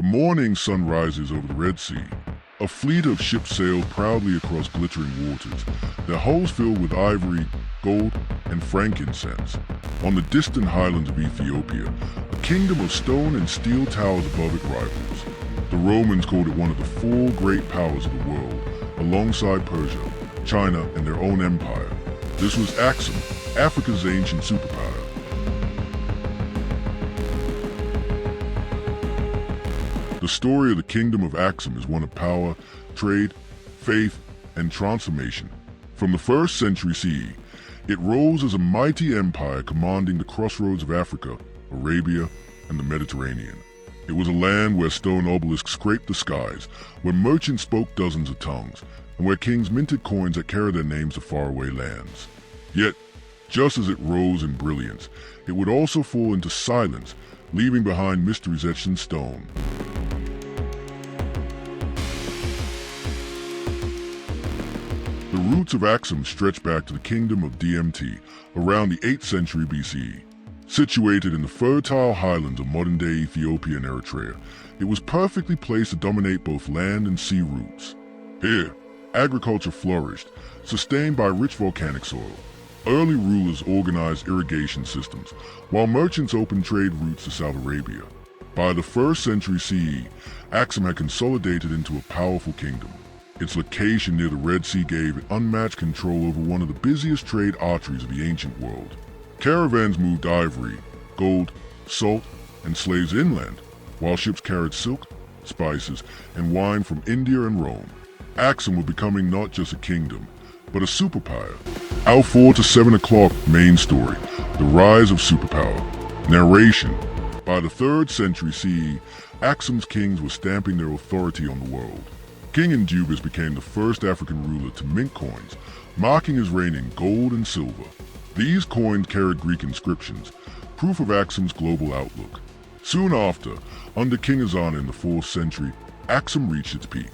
morning sun rises over the Red Sea. A fleet of ships sail proudly across glittering waters, their hulls filled with ivory, gold, and frankincense. On the distant highlands of Ethiopia, a kingdom of stone and steel towers above it rivals. The Romans called it one of the four great powers of the world, alongside Persia, China, and their own empire. This was Axum, Africa's ancient superpower. The story of the Kingdom of Axum is one of power, trade, faith, and transformation. From the 1st century CE, it rose as a mighty empire commanding the crossroads of Africa, Arabia, and the Mediterranean. It was a land where stone obelisks scraped the skies, where merchants spoke dozens of tongues, and where kings minted coins that carried their names to faraway lands. Yet, just as it rose in brilliance, it would also fall into silence, leaving behind mysteries etched in stone. The roots of Axum stretch back to the kingdom of DMT around the 8th century BCE. Situated in the fertile highlands of modern-day Ethiopia and Eritrea, it was perfectly placed to dominate both land and sea routes. Here, agriculture flourished, sustained by rich volcanic soil. Early rulers organized irrigation systems, while merchants opened trade routes to South Arabia. By the 1st century CE, Axum had consolidated into a powerful kingdom. Its location near the Red Sea gave it unmatched control over one of the busiest trade arteries of the ancient world. Caravans moved ivory, gold, salt, and slaves inland, while ships carried silk, spices, and wine from India and Rome. Axum was becoming not just a kingdom, but a superpower. Our 4 to 7 o'clock main story, the rise of superpower. Narration. By the 3rd century CE, Axum's kings were stamping their authority on the world. King Njubis became the first African ruler to mint coins, marking his reign in gold and silver. These coins carried Greek inscriptions, proof of Axum's global outlook. Soon after, under King Ezana in the 4th century, Axum reached its peak.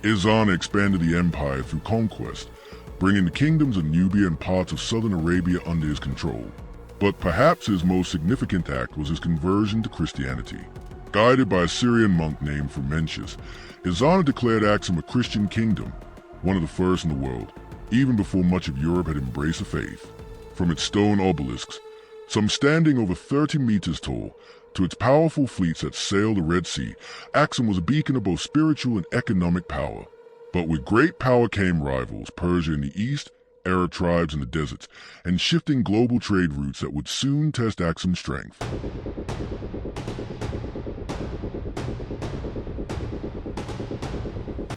Ezana expanded the empire through conquest, bringing the kingdoms of Nubia and parts of southern Arabia under his control. But perhaps his most significant act was his conversion to Christianity. Guided by a Syrian monk named Frumentius, Ezana declared Axum a Christian kingdom, one of the first in the world, even before much of Europe had embraced the faith. From its stone obelisks, some standing over 30 meters tall, to its powerful fleets that sailed the Red Sea, Axum was a beacon of both spiritual and economic power. But with great power came rivals, Persia in the east, Arab tribes in the deserts, and shifting global trade routes that would soon test Axum's strength.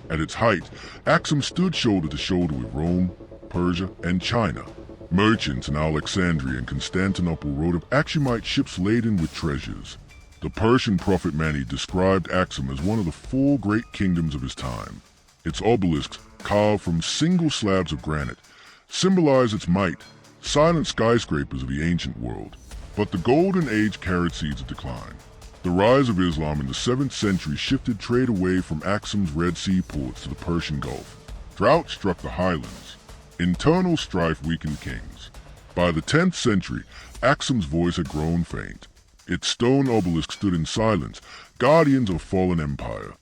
At its height, Axum stood shoulder to shoulder with Rome, Persia, and China. Merchants in Alexandria and Constantinople wrote of Axumite ships laden with treasures. The Persian prophet Mani described Axum as one of the 4 great kingdoms of his time. Its obelisks, carved from single slabs of granite, symbolize its might, silent skyscrapers of the ancient world. But the Golden Age carried seeds of decline. The rise of Islam in the 7th century shifted trade away from Axum's Red Sea ports to the Persian Gulf. Drought struck the highlands. Internal strife weakened kings. By the 10th century, Axum's voice had grown faint. Its stone obelisk stood in silence, guardians of a fallen empire.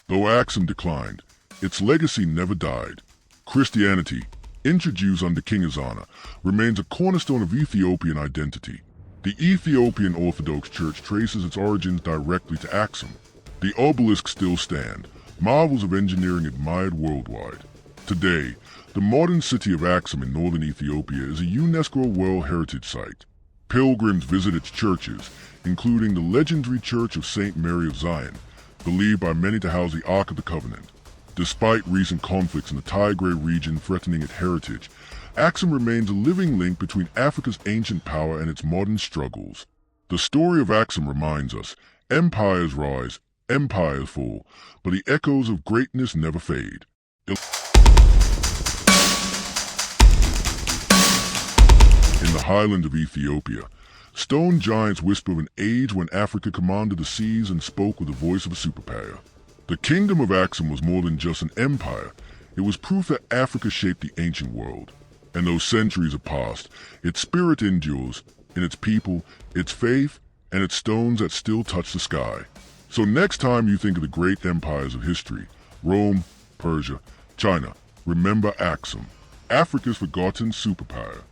Though Axum declined, its legacy never died. Christianity, introduced under King Ezana, remains a cornerstone of Ethiopian identity. The Ethiopian Orthodox Church traces its origins directly to Axum. The obelisks still stand, marvels of engineering admired worldwide. Today, the modern city of Axum in northern Ethiopia is a UNESCO World Heritage Site. Pilgrims visit its churches, including the legendary Church of St. Mary of Zion, believed by many to house the Ark of the Covenant. Despite recent conflicts in the Tigray region threatening its heritage, Axum remains a living link between Africa's ancient power and its modern struggles. The story of Axum reminds us, empires rise, empires fall, but the echoes of greatness never fade. In the highland of Ethiopia, stone giants whisper of an age when Africa commanded the seas and spoke with the voice of a superpower. The Kingdom of Axum was more than just an empire. It was proof that Africa shaped the ancient world. And though centuries have passed, its spirit endures, in its people, its faith, and its stones that still touch the sky. So next time you think of the great empires of history, Rome, Persia, China, remember Axum, Africa's forgotten superpower.